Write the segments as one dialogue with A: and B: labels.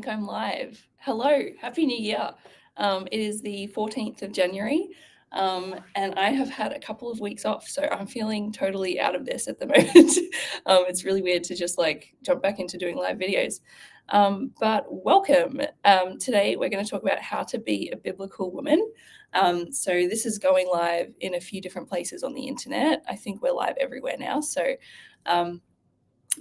A: think I'm live. Hello, Happy New Year. It is the 14th of January, and I have had a couple of weeks off, so I'm feeling totally out of this at the moment. It's really weird to just jump back into doing live videos. But welcome. Today we're going to talk about how to be a biblical woman. So this is going live in a few different places on the internet. I think we're live everywhere now. So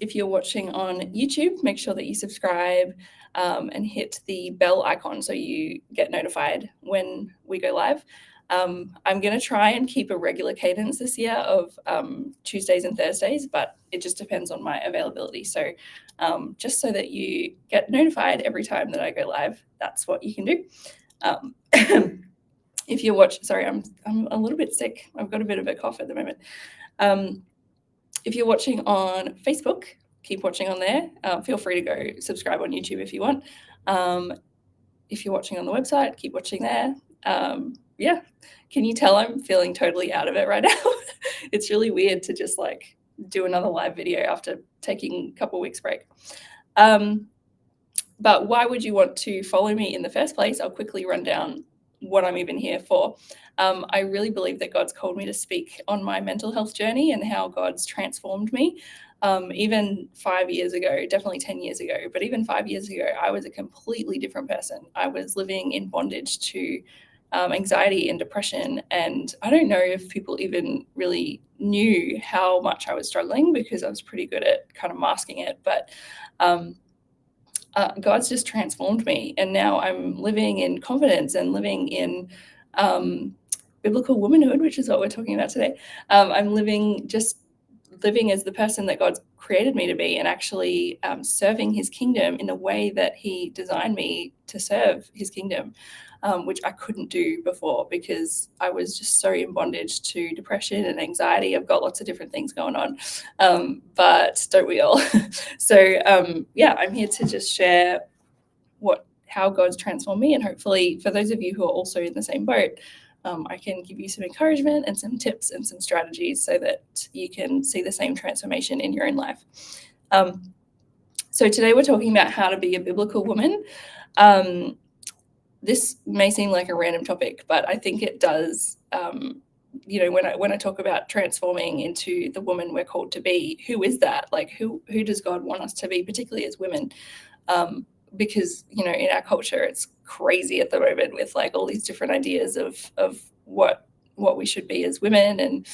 A: if you're watching on YouTube, make sure that you subscribe and hit the bell icon so you get notified when we go live. I'm going to try and keep a regular cadence this year of Tuesdays and Thursdays, but it just depends on my availability. So just so that you get notified every time that I go live, that's what you can do. If you're watching, sorry, I'm a little bit sick. I've got a bit of a cough at the moment. If you're watching on Facebook, keep watching on there. Feel free to go subscribe on YouTube if you want. If you're watching on the website, keep watching there. Yeah, can you tell I'm feeling totally out of it right now? It's really weird to just do another live video after taking a couple of weeks break. But why would you want to follow me in the first place? I'll quickly run down what I'm even here for. I really believe that God's called me to speak on my mental health journey and how God's transformed me. Even 5 years ago, definitely 10 years ago, but even 5 years ago, I was a completely different person. I was living in bondage to anxiety and depression. And I don't know if people even really knew how much I was struggling because I was pretty good at kind of masking it. But God's just transformed me. And now I'm living in confidence and living in biblical womanhood, which is what we're talking about today. I'm living as the person that God's created me to be, and actually serving his kingdom in the way that he designed me to serve his kingdom, which I couldn't do before because I was just so in bondage to depression and anxiety. I've got lots of different things going on, but don't we all? So yeah, I'm here to just share how God's transformed me, and hopefully for those of you who are also in the same boat, I can give you some encouragement and some tips and some strategies so that you can see the same transformation in your own life. So today we're talking about how to be a biblical woman. This may seem like a random topic, but I think it does. When I talk about transforming into the woman we're called to be, who is that? Who does God want us to be, particularly as women? Because in our culture it's crazy at the moment with all these different ideas of what we should be as women, and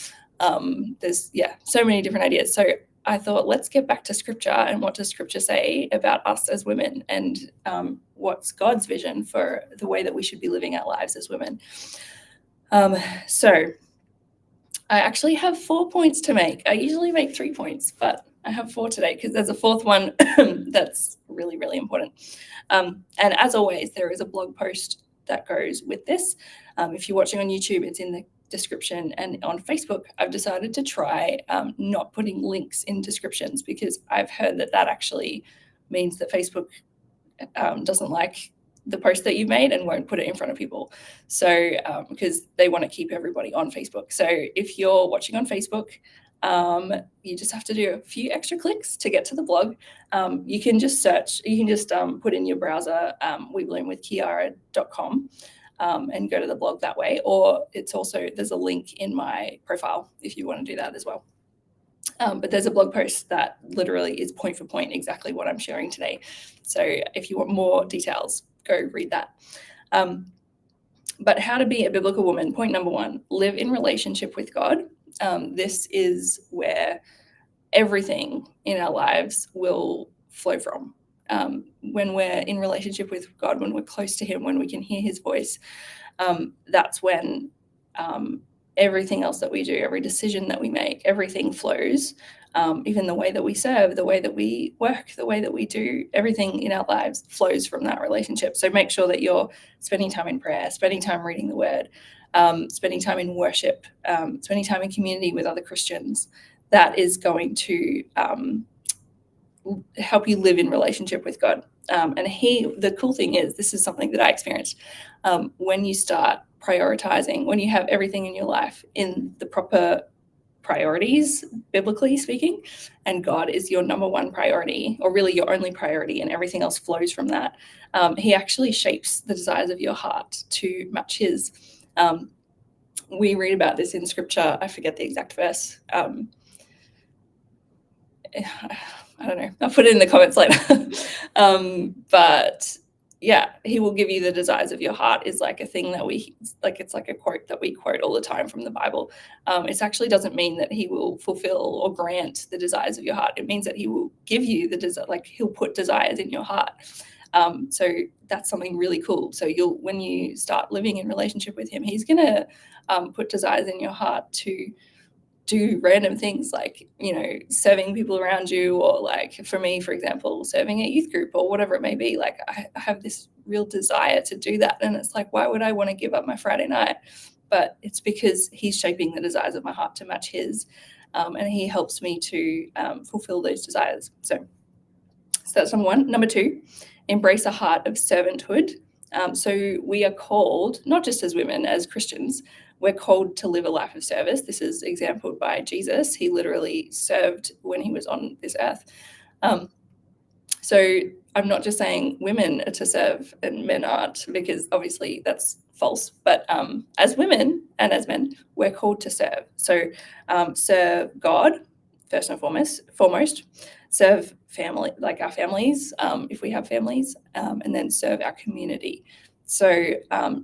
A: there's so many different ideas. So I thought, let's get back to scripture and what does scripture say about us as women, and what's God's vision for the way that we should be living our lives as women. So I actually have 4 points to make. I usually make 3 points, but I have 4 today because there's a fourth one that's really, really important. And as always, there is a blog post that goes with this. If you're watching on YouTube, it's in the description. And on Facebook, I've decided to try not putting links in descriptions because I've heard that actually means that Facebook doesn't like the post that you've made and won't put it in front of people. So because they want to keep everybody on Facebook. So if you're watching on Facebook, you just have to do a few extra clicks to get to the blog. You can just search, you can just put in your browser webloomwithkiara.com and go to the blog that way. Or there's a link in my profile if you want to do that as well. But there's a blog post that literally is point for point exactly what I'm sharing today. So if you want more details, go read that. But how to be a biblical woman. Point number 1, live in relationship with God. This is where everything in our lives will flow from. When we're in relationship with God, when we're close to him, when we can hear his voice, that's when everything else that we do, every decision that we make, everything flows. Even the way that we serve, the way that we work, the way that we do everything in our lives flows from that relationship. So make sure that you're spending time in prayer, spending time reading the word, spending time in worship, spending time in community with other Christians. That is going to help you live in relationship with God. And the cool thing is, this is something that I experienced when you start prioritizing, when you have everything in your life in the proper priorities, biblically speaking, and God is your number one priority, or really your only priority, and everything else flows from that. He actually shapes the desires of your heart to match his. We read about this in scripture. I forget the exact verse. I don't know. I'll put it in the comments later. But yeah, he will give you the desires of your heart is like a thing that it's like a quote that we quote all the time from the Bible. It actually doesn't mean that he will fulfill or grant the desires of your heart. It means that he will give you the desire, like he'll put desires in your heart. So that's something really cool. So when you start living in relationship with him, he's going to put desires in your heart to do random things like, serving people around you, or like for me, for example, serving a youth group or whatever it may be. Like I have this real desire to do that. And it's like, why would I want to give up my Friday night? But it's because he's shaping the desires of my heart to match his. And he helps me to fulfill those desires. So that's number one. Number two, embrace a heart of servanthood. So we are called, not just as women, as Christians, we're called to live a life of service. This is exampled by Jesus. He literally served when he was on this earth. So I'm not just saying women are to serve and men aren't, because obviously that's false. But as women and as men, we're called to serve. So serve God first and foremost, serve family, like our families, if we have families, and then serve our community. So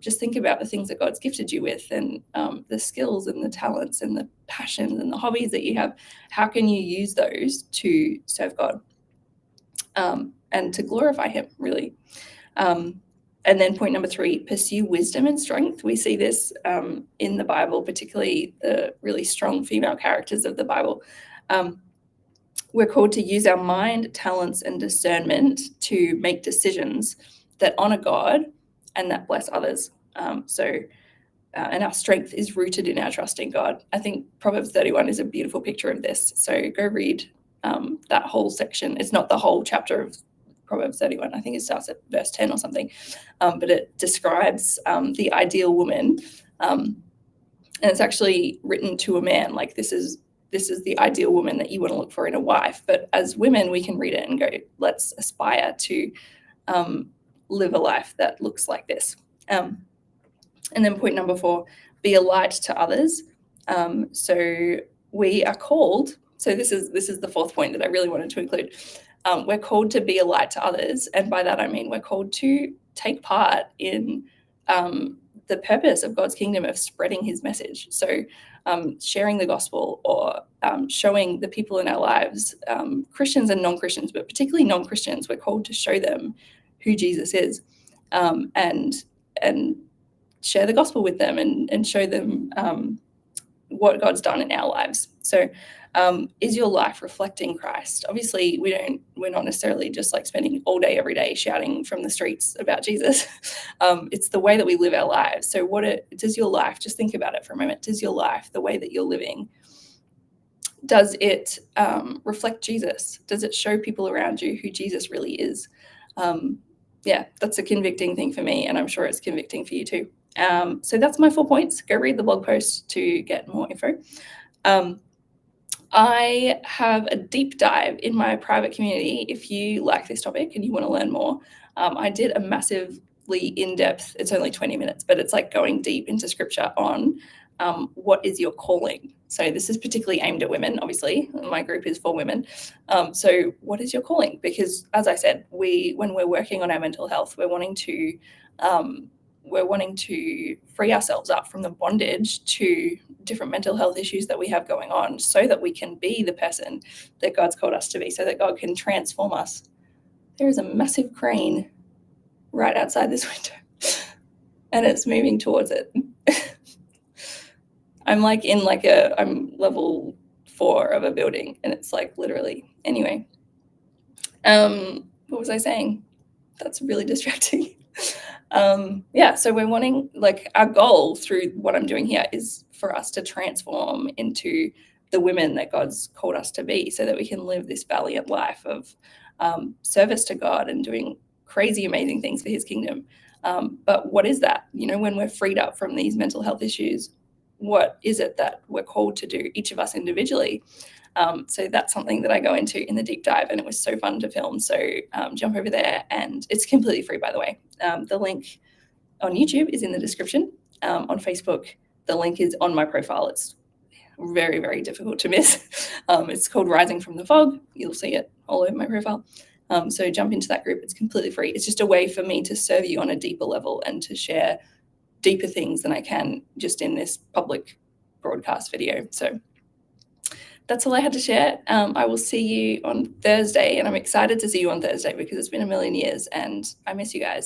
A: just think about the things that God's gifted you with, and the skills and the talents and the passions and the hobbies that you have. How can you use those to serve God and to glorify him, really? And then point number three, pursue wisdom and strength. We see this in the Bible, particularly the really strong female characters of the Bible. We're called to use our mind, talents, and discernment to make decisions that honor God and that bless others. And our strength is rooted in our trust in God. I think Proverbs 31 is a beautiful picture of this. So go read that whole section. It's not the whole chapter of Proverbs 31. I think it starts at verse 10 or something. But it describes the ideal woman. And it's actually written to a man. Like this is the ideal woman that you want to look for in a wife. But as women, we can read it and go, let's aspire to live a life that looks like this. And then point number four, be a light to others. So we are called, so this is the fourth point that I really wanted to include. We're called to be a light to others. And by that, I mean, we're called to take part in the purpose of God's kingdom of spreading his message. So sharing the gospel, or showing the people in our lives, Christians and non-Christians, but particularly non-Christians, we're called to show them who Jesus is, and share the gospel with them and show them what God's done in our lives. So is your life reflecting Christ? Obviously, we're not necessarily just like spending all day, every day shouting from the streets about Jesus. It's the way that we live our lives. So does your life, just think about it for a moment, does your life, the way that you're living, does it reflect Jesus? Does it show people around you who Jesus really is? Yeah, that's a convicting thing for me, and I'm sure it's convicting for you too. So that's my 4 points. Go read the blog post to get more info. I have a deep dive in my private community. If you like this topic and you want to learn more, I did a massively in-depth, it's only 20 minutes, but it's like going deep into scripture on what is your calling. So this is particularly aimed at women, obviously. My group is for women. So what is your calling? Because as I said, when we're working on our mental health, we're wanting to free ourselves up from the bondage to different mental health issues that we have going on, so that we can be the person that God's called us to be, so that God can transform us. There is a massive crane right outside this window and it's moving towards it. I'm I'm level 4 of a building, and it's like literally, anyway. What was I saying? That's really distracting. So we're wanting, like, our goal through what I'm doing here is for us to transform into the women that God's called us to be, so that we can live this valiant life of service to God and doing crazy, amazing things for his kingdom. But what is that? When we're freed up from these mental health issues, what is it that we're called to do, each of us individually. So that's something that I go into in the deep dive, and it was so fun to film. So jump over there, and it's completely free, by the way. The link on YouTube is in the description. On Facebook, the link is on my profile. It's very, very difficult to miss. It's called Rising from the Fog. You'll see it all over my profile. So jump into that group. It's completely free. It's just a way for me to serve you on a deeper level and to share deeper things than I can just in this public broadcast video. So that's all I had to share. I will see you on Thursday, and I'm excited to see you on Thursday because it's been a million years and I miss you guys.